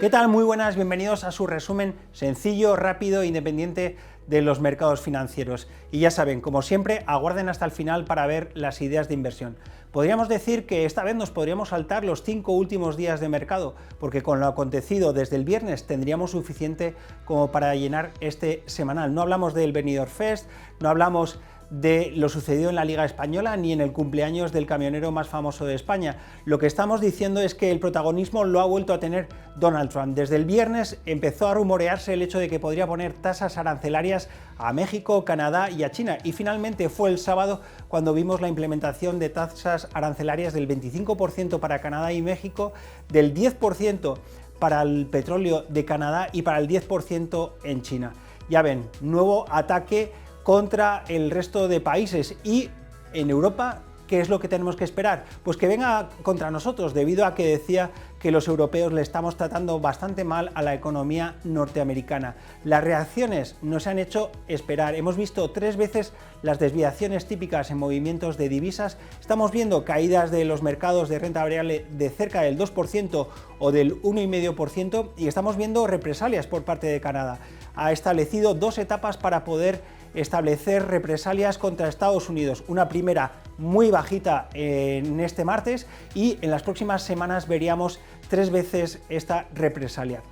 ¿Qué tal? Muy buenas, bienvenidos a su resumen sencillo, rápido e independiente de los mercados financieros. Y ya saben, como siempre, aguarden hasta el final para ver las ideas de inversión. Podríamos decir que esta vez nos podríamos saltar los 5 últimos días de mercado, porque con lo acontecido desde el viernes tendríamos suficiente como para llenar este semanal. No hablamos del Benidorm Fest, no hablamos de lo sucedido en la Liga Española ni en el cumpleaños del camionero más famoso de España. Lo que estamos diciendo es que el protagonismo lo ha vuelto a tener Donald Trump. Desde el viernes empezó a rumorearse el hecho de que podría poner tasas arancelarias a México, Canadá y a China, y finalmente fue el sábado cuando vimos la implementación de tasas arancelarias del 25% para Canadá y México, del 10% para el petróleo de Canadá y para el 10% en China. Ya ven, nuevo ataque contra el resto de países. Y en Europa, ¿qué es lo que tenemos que esperar? Pues que venga contra nosotros, debido a que decía que los europeos le estamos tratando bastante mal a la economía norteamericana. Las reacciones nos han hecho esperar. Hemos visto 3 veces las desviaciones típicas en movimientos de divisas. Estamos viendo caídas de los mercados de renta variable de cerca del 2% o del 1,5%, y estamos viendo represalias por parte de Canadá. Ha establecido 2 etapas para poder establecer represalias contra Estados Unidos. Una primera muy bajita en este martes, y en las próximas semanas veríamos 3 veces esta represalia.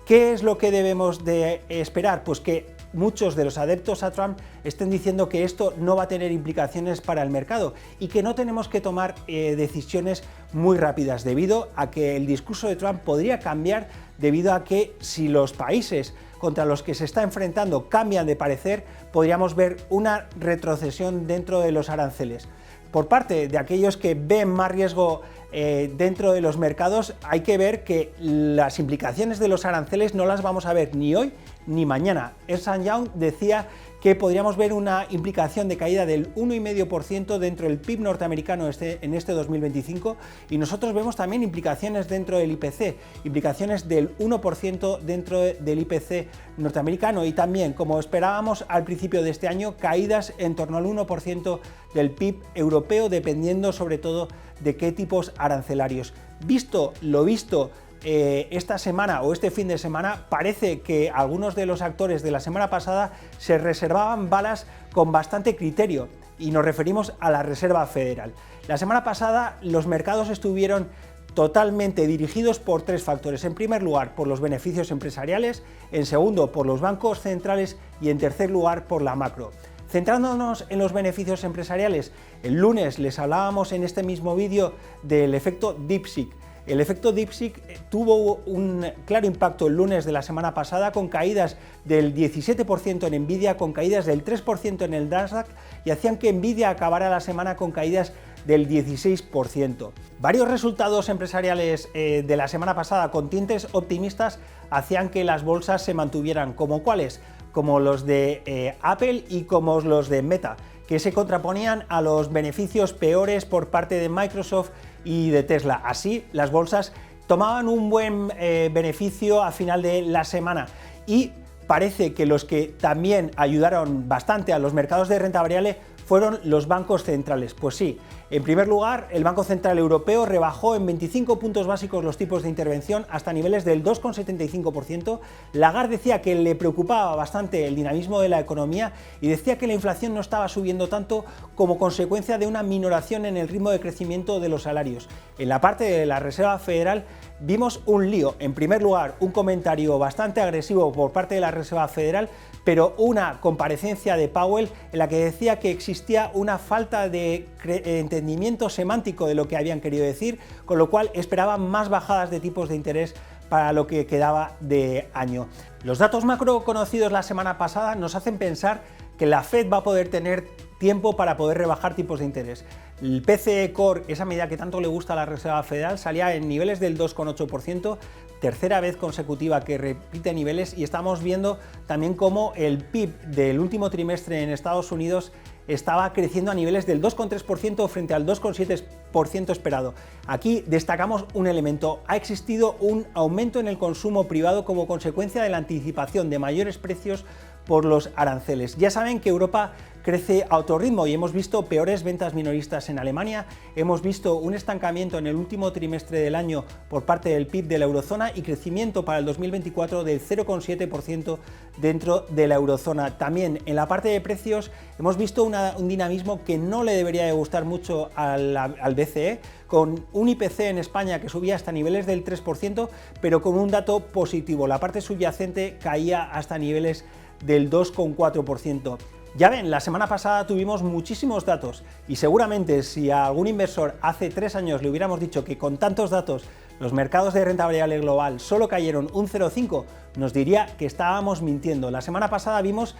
¿Qué es lo que debemos de esperar? Pues que muchos de los adeptos a Trump estén diciendo que esto no va a tener implicaciones para el mercado y que no tenemos que tomar decisiones muy rápidas, debido a que el discurso de Trump podría cambiar, debido a que si los países contra los que se está enfrentando cambian de parecer, podríamos ver una retrocesión dentro de los aranceles. Por parte de aquellos que ven más riesgo dentro de los mercados, hay que ver que las implicaciones de los aranceles no las vamos a ver ni hoy ni mañana. Ernst & Young decía que podríamos ver una implicación de caída del 1,5% dentro del PIB norteamericano en este 2025, y nosotros vemos también implicaciones dentro del IPC, implicaciones del 1% dentro del IPC norteamericano, y también, como esperábamos al principio de este año, caídas en torno al 1% del PIB europeo, dependiendo sobre todo de qué tipos arancelarios. Visto lo visto esta semana o este fin de semana, parece que algunos de los actores de la semana pasada se reservaban balas con bastante criterio, y nos referimos a la Reserva Federal. La semana pasada los mercados estuvieron totalmente dirigidos por 3 factores. En primer lugar, por los beneficios empresariales; en segundo, por los bancos centrales; y en tercer lugar, por la macro. Centrándonos en los beneficios empresariales, el lunes les hablábamos en este mismo vídeo del efecto DeepSeek. El efecto DeepSeek tuvo un claro impacto el lunes de la semana pasada, con caídas del 17% en Nvidia, con caídas del 3% en el Nasdaq, y hacían que Nvidia acabara la semana con caídas del 16%. Varios resultados empresariales de la semana pasada con tintes optimistas hacían que las bolsas se mantuvieran, como cuáles, como los de Apple y como los de Meta, que se contraponían a los beneficios peores por parte de Microsoft y de Tesla. Así, las bolsas tomaban un buen beneficio a final de la semana, y parece que los que también ayudaron bastante a los mercados de renta variable fueron los bancos centrales. Pues sí, en primer lugar, el Banco Central Europeo rebajó en 25 puntos básicos los tipos de intervención hasta niveles del 2,75%. Lagarde decía que le preocupaba bastante el dinamismo de la economía, y decía que la inflación no estaba subiendo tanto como consecuencia de una minoración en el ritmo de crecimiento de los salarios. En la parte de la Reserva Federal vimos un lío. En primer lugar, un comentario bastante agresivo por parte de la Reserva Federal, pero una comparecencia de Powell en la que decía que existía una falta de entendimiento semántico de lo que habían querido decir, con lo cual esperaban más bajadas de tipos de interés para lo que quedaba de año. Los datos macro conocidos la semana pasada nos hacen pensar que la Fed va a poder tener tiempo para poder rebajar tipos de interés. El PCE Core, esa medida que tanto le gusta a la Reserva Federal, salía en niveles del 2,8%, tercera vez consecutiva que repite niveles, y estamos viendo también cómo el PIB del último trimestre en Estados Unidos estaba creciendo a niveles del 2,3% frente al 2,7% esperado. Aquí destacamos un elemento: ha existido un aumento en el consumo privado como consecuencia de la anticipación de mayores precios por los aranceles. Ya saben que Europa crece a otro ritmo y hemos visto peores ventas minoristas en Alemania, hemos visto un estancamiento en el último trimestre del año por parte del PIB de la eurozona y crecimiento para el 2024 del 0,7% dentro de la eurozona. También en la parte de precios hemos visto un dinamismo que no le debería de gustar mucho al BCE, con un IPC en España que subía hasta niveles del 3%, pero con un dato positivo. La parte subyacente caía hasta niveles del 2,4%. Ya ven, la semana pasada tuvimos muchísimos datos y seguramente si a algún inversor hace 3 años le hubiéramos dicho que con tantos datos los mercados de renta variable global solo cayeron un 0,5, nos diría que estábamos mintiendo. La semana pasada vimos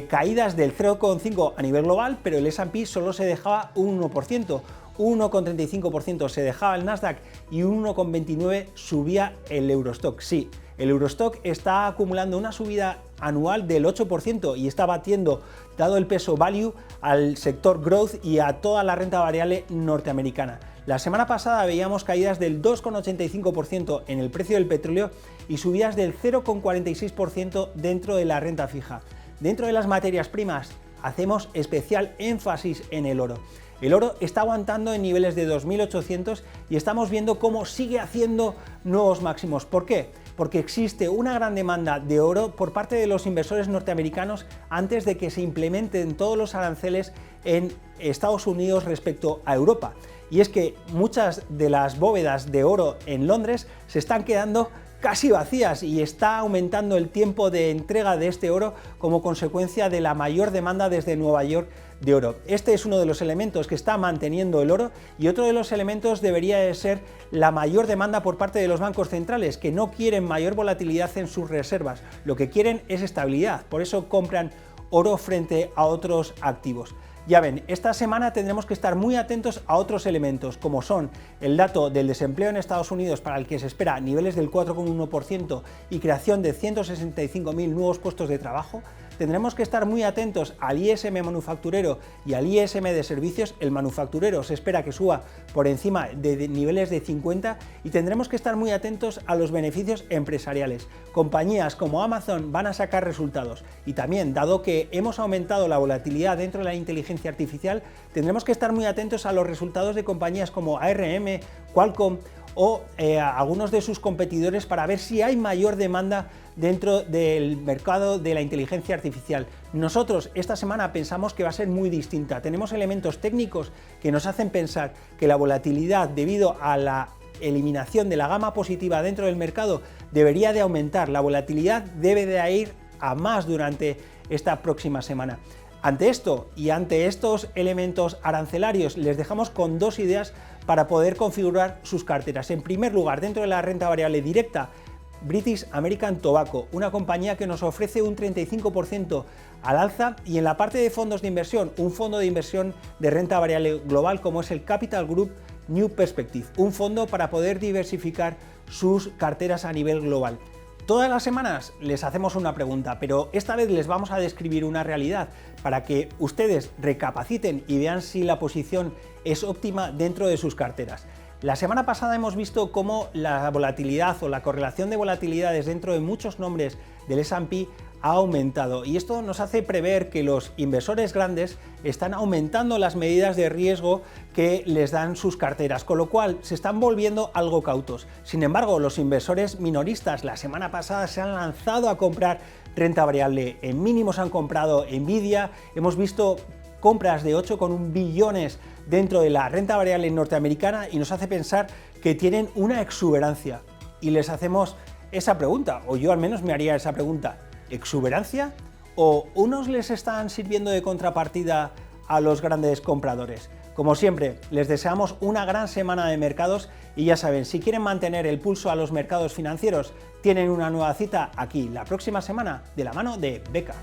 caídas del 0,5 a nivel global, pero el S&P solo se dejaba un 1%. 1,35% se dejaba el Nasdaq y un 1,29% subía el Eurostock. Sí, el Eurostock está acumulando una subida anual del 8% y está batiendo, dado el peso value, al sector growth y a toda la renta variable norteamericana. La semana pasada veíamos caídas del 2,85% en el precio del petróleo y subidas del 0,46% dentro de la renta fija. Dentro de las materias primas hacemos especial énfasis en el oro. El oro está aguantando en niveles de 2.800 y estamos viendo cómo sigue haciendo nuevos máximos. ¿Por qué? Porque existe una gran demanda de oro por parte de los inversores norteamericanos antes de que se implementen todos los aranceles en Estados Unidos respecto a Europa. Y es que muchas de las bóvedas de oro en Londres se están quedando casi vacías y está aumentando el tiempo de entrega de este oro como consecuencia de la mayor demanda desde Nueva York de oro. Este es uno de los elementos que está manteniendo el oro y otro de los elementos debería de ser la mayor demanda por parte de los bancos centrales, que no quieren mayor volatilidad en sus reservas, lo que quieren es estabilidad, por eso compran oro frente a otros activos. Ya ven, esta semana tendremos que estar muy atentos a otros elementos, como son el dato del desempleo en Estados Unidos, para el que se espera niveles del 4,1% y creación de 165.000 nuevos puestos de trabajo. Tendremos que estar muy atentos al ISM manufacturero y al ISM de servicios. El manufacturero se espera que suba por encima de niveles de 50 y tendremos que estar muy atentos a los beneficios empresariales. Compañías como Amazon van a sacar resultados y también, dado que hemos aumentado la volatilidad dentro de la inteligencia artificial, tendremos que estar muy atentos a los resultados de compañías como ARM, Qualcomm o algunos de sus competidores para ver si hay mayor demanda dentro del mercado de la inteligencia artificial. Nosotros esta semana pensamos que va a ser muy distinta. Tenemos elementos técnicos que nos hacen pensar que la volatilidad, debido a la eliminación de la gama positiva dentro del mercado, debería de aumentar. La volatilidad debe de ir a más durante esta próxima semana. Ante esto y ante estos elementos arancelarios, les dejamos con dos ideas para poder configurar sus carteras. En primer lugar, dentro de la renta variable directa, British American Tobacco, una compañía que nos ofrece un 35% al alza, y en la parte de fondos de inversión, un fondo de inversión de renta variable global como es el Capital Group New Perspective, un fondo para poder diversificar sus carteras a nivel global. Todas las semanas les hacemos una pregunta, pero esta vez les vamos a describir una realidad para que ustedes recapaciten y vean si la posición es óptima dentro de sus carteras. La semana pasada hemos visto cómo la volatilidad o la correlación de volatilidades dentro de muchos nombres del S&P ha aumentado, y esto nos hace prever que los inversores grandes están aumentando las medidas de riesgo que les dan sus carteras, con lo cual se están volviendo algo cautos. Sin embargo, los inversores minoristas la semana pasada se han lanzado a comprar renta variable. En mínimos han comprado Nvidia, hemos visto compras de 8,1 billones dentro de la renta variable norteamericana y nos hace pensar que tienen una exuberancia. Y les hacemos esa pregunta, o yo al menos me haría esa pregunta: ¿exuberancia? ¿O unos les están sirviendo de contrapartida a los grandes compradores? Como siempre, les deseamos una gran semana de mercados y ya saben, si quieren mantener el pulso a los mercados financieros, tienen una nueva cita aquí la próxima semana de la mano de Beca.